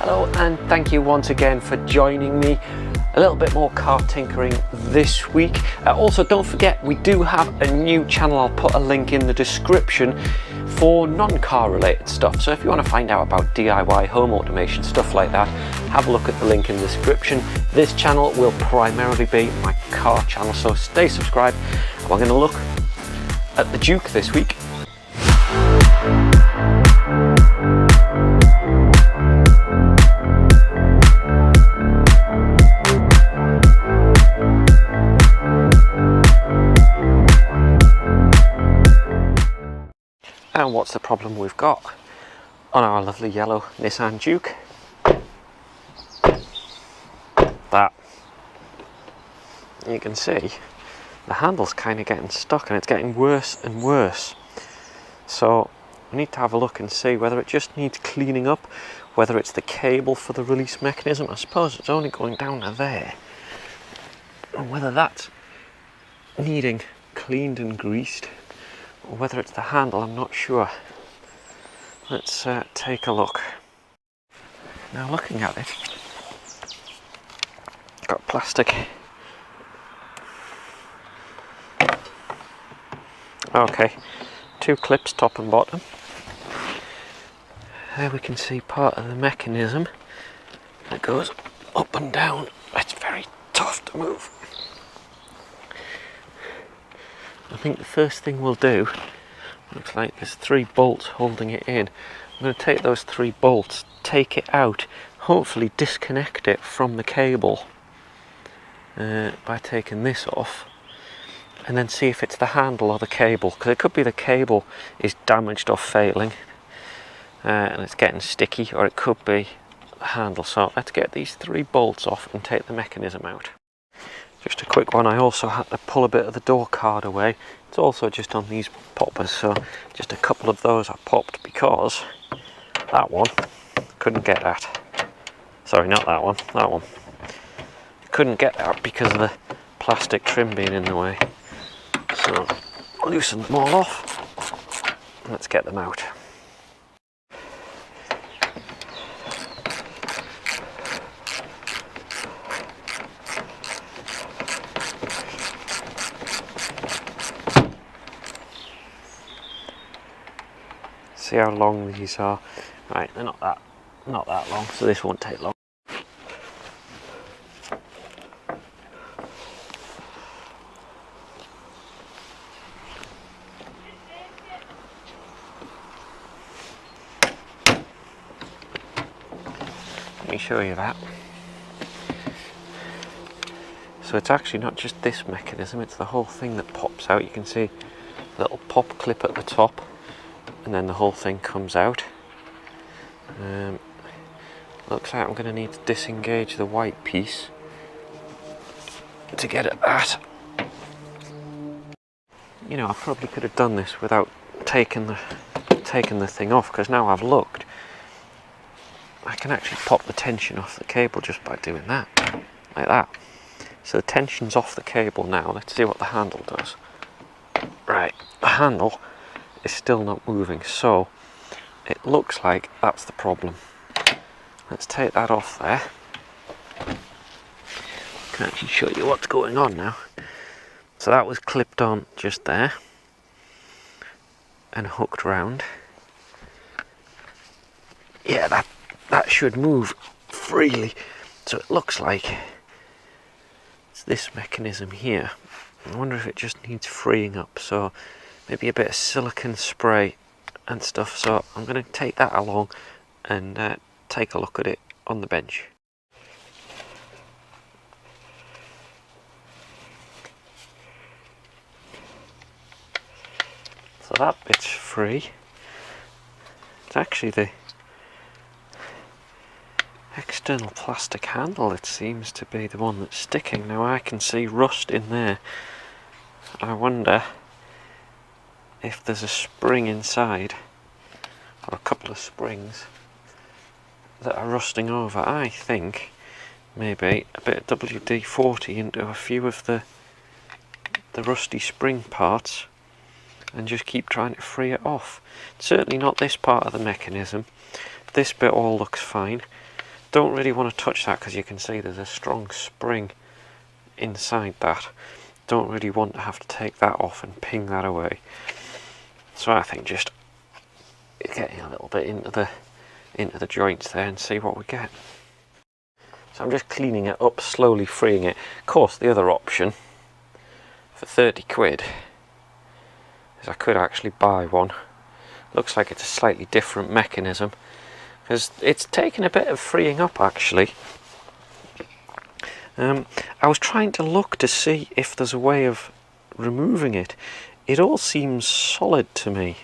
Hello and thank you once again for joining me. A little bit more car tinkering this week. Also, don't forget we do have a new channel. I'll put a link in the description for non-car related stuff. So if you want to find out about DIY home automation, stuff like that, have a look at the link in the description. This channel will primarily be my car channel, so stay subscribed. And we're going to look at the Juke this week. And what's the problem we've got on our lovely yellow Nissan Juke? That. You can see the handle's kind of getting stuck and it's getting worse and worse. So we need to have a look and see whether it just needs cleaning up, whether it's the cable for the release mechanism. I suppose it's only going down to there. And whether that's needing cleaned and greased, or whether it's the handle, I'm not sure. Let's take a look. Now looking at it, got plastic. Okay, two clips top and bottom. There we can see part of the mechanism that goes up and down. It's very tough to move. I think the first thing we'll do, looks like there's 3 bolts holding it in. I'm going to take those 3 bolts, take it out, hopefully disconnect it from the cable by taking this off, and then see if it's the handle or the cable, because it could be the cable is damaged or failing and it's getting sticky, or it could be the handle. So let's get these 3 bolts off and take the mechanism out. Just a quick one, I also had to pull a bit of the door card away. It's also just on these poppers, so just a couple of those I popped because that one couldn't get that. Sorry, not that one, that one. Couldn't get that because of the plastic trim being in the way. So loosen them all off. Let's get them out. See how long these are. Right, they're not that long, so this won't take long. Let me show you that. So it's actually not just this mechanism, it's the whole thing that pops out. You can see a little pop clip at the top, and then the whole thing comes out. Looks like I'm going to need to disengage the white piece to get at that. You know, I probably could have done this without taking the thing off, because now I've looked, I can actually pop the tension off the cable just by doing that, like that. So the tension's off the cable now. Let's see what the handle does. Right, the handle is still not moving, so it looks like that's the problem. Let's take that off there. I can actually show you what's going on now. So that was clipped on just there and hooked round. Yeah, that should move freely. So it looks like it's this mechanism here. I wonder if it just needs freeing up, so maybe a bit of silicone spray and stuff. So I'm going to take that along and take a look at it on the bench. So that bit's free. It's actually the external plastic handle, it seems to be the one that's sticking. Now I can see rust in there. I wonder if there's a spring inside, or a couple of springs that are rusting over. I think maybe a bit of WD-40 into a few of the rusty spring parts and just keep trying to free it off. Certainly not this part of the mechanism. This bit all looks fine. Don't really want to touch that because you can see there's a strong spring inside that. Don't really want to have to take that off and ping that away. So I think just getting a little bit into the joints there and see what we get. So I'm just cleaning it up, slowly freeing it. Of course, the other option for 30 quid is I could actually buy one. Looks like it's a slightly different mechanism, because it's taken a bit of freeing up actually. I was trying to look to see if there's a way of removing it. It all seems solid to me.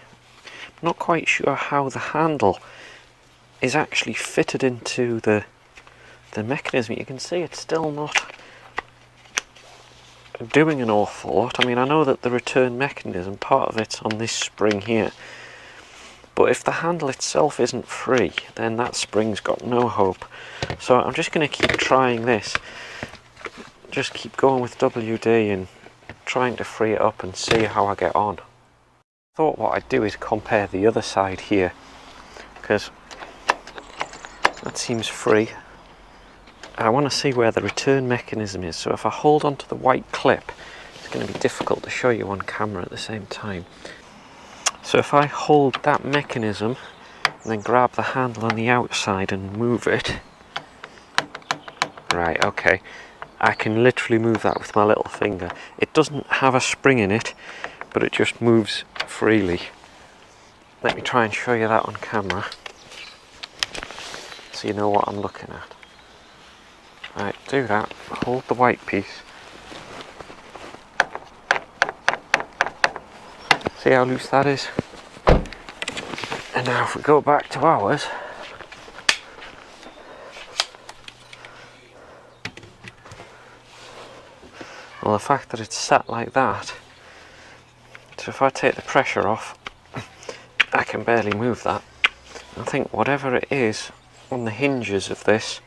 I'm not quite sure how the handle is actually fitted into the mechanism. You can see it's still not doing an awful lot. I mean, I know that the return mechanism, part of it's on this spring here, but if the handle itself isn't free, then that spring's got no hope. So I'm just going to keep trying this. Just keep going with WD and trying to free it up and see how I get on. I thought what I'd do is compare the other side here, because that seems free. I want to see where the return mechanism is. So if I hold onto the white clip, it's going to be difficult to show you on camera at the same time. So if I hold that mechanism and then grab the handle on the outside and move it, right, okay, I can literally move that with my little finger. It doesn't have a spring in it, but it just moves freely. Let me try and show you that on camera so you know what I'm looking at. Right, do that, hold the white piece. See how loose that is? And now if we go back to ours, well, the fact that it's sat like that, so if I take the pressure off, I can barely move that. I think whatever it is on the hinges of this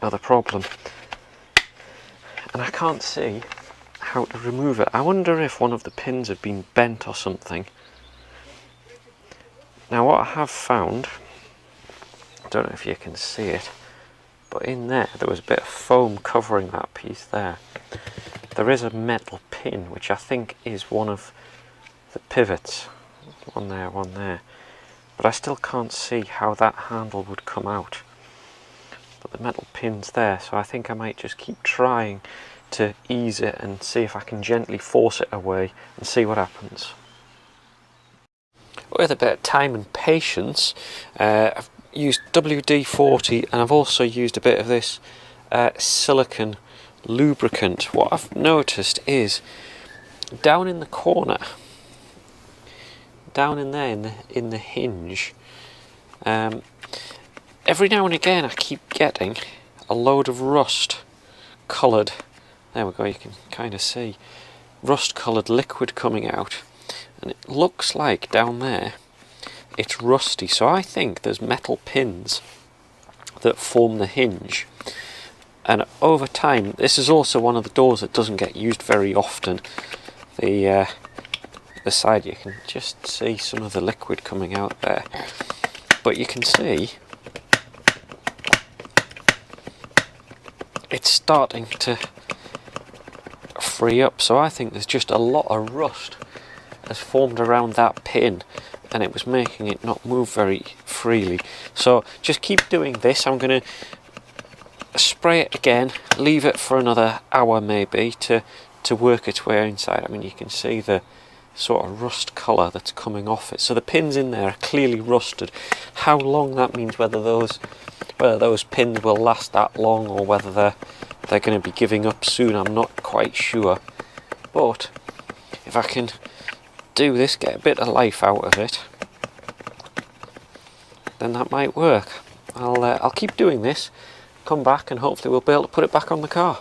are the problem, and I can't see how to remove it. I wonder if one of the pins have been bent or something. Now what I have found, I don't know if you can see it, but in there was a bit of foam covering that piece there. There is a metal pin which I think is one of the pivots. One there, but I still can't see how that handle would come out. But the metal pin's there, so I think I might just keep trying to ease it and see if I can gently force it away and see what happens. With a bit of time and patience, I've used WD-40 and I've also used a bit of this silicone lubricant. What I've noticed is down in the corner, down in there in the hinge, every now and again I keep getting a load of rust coloured, there we go, you can kind of see rust coloured liquid coming out, and it looks like down there it's rusty. So I think there's metal pins that form the hinge, and over time, this is also one of the doors that doesn't get used very often. The side, you can just see some of the liquid coming out there, but you can see it's starting to free up. So I think there's just a lot of rust has formed around that pin, and it was making it not move very freely. So just keep doing this. I'm going to spray it again, leave it for another hour maybe to work its way inside. I mean, you can see the sort of rust colour that's coming off it. So the pins in there are clearly rusted. How long that means, whether those pins will last that long or whether they're going to be giving up soon, I'm not quite sure. But if I can do this, get a bit of life out of it, then that might work. I'll keep doing this, come back, and hopefully we'll be able to put it back on the car.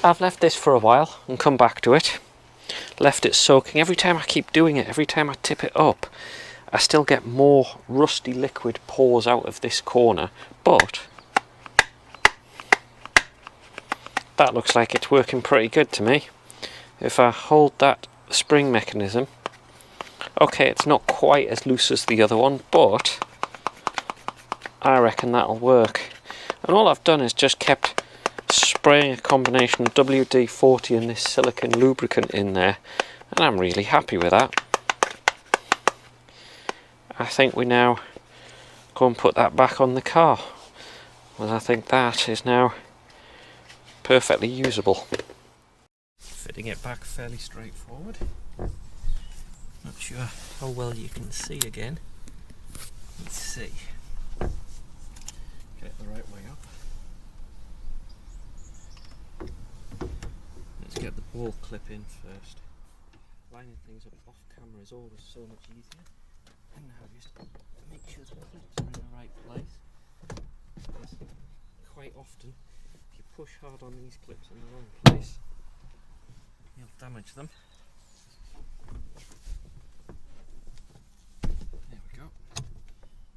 I've left this for a while and come back to it. Left it soaking. Every time I keep doing it, every time I tip it up, I still get more rusty liquid pours out of this corner, but that looks like it's working pretty good to me. If I hold that spring mechanism, okay, it's not quite as loose as the other one, but I reckon that'll work. And all I've done is just kept spraying a combination of WD-40 and this silicone lubricant in there, and I'm really happy with that. I think we now go and put that back on the car, and I think that is now perfectly usable. Fitting it back fairly straightforward. Not sure how well you can see again. Let's see. Get it the right way up. Let's get the ball clip in first. Lining things up off camera is always so much easier. And now just make sure the clips are in the right place. Because quite often, if you push hard on these clips in the wrong place, you'll damage them. There we go. I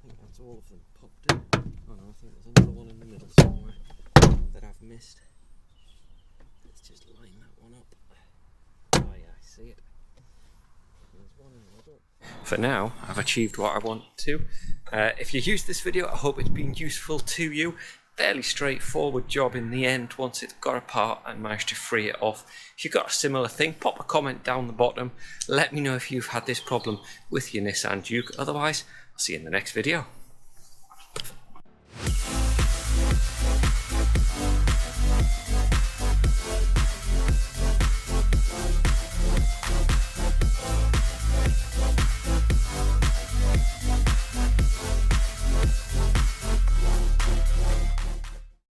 think that's all of them popped in. Oh no, I think there's another one in the middle somewhere that I've missed. Let's just line that one up. Oh yeah, I see it. There's one in the middle. For now, I've achieved what I want to. If you used this video, I hope it's been useful to you. Fairly straightforward job in the end once it got apart and managed to free it off. If you've got a similar thing, pop a comment down the bottom. Let me know if you've had this problem with your Nissan Juke. Otherwise, I'll see you in the next video.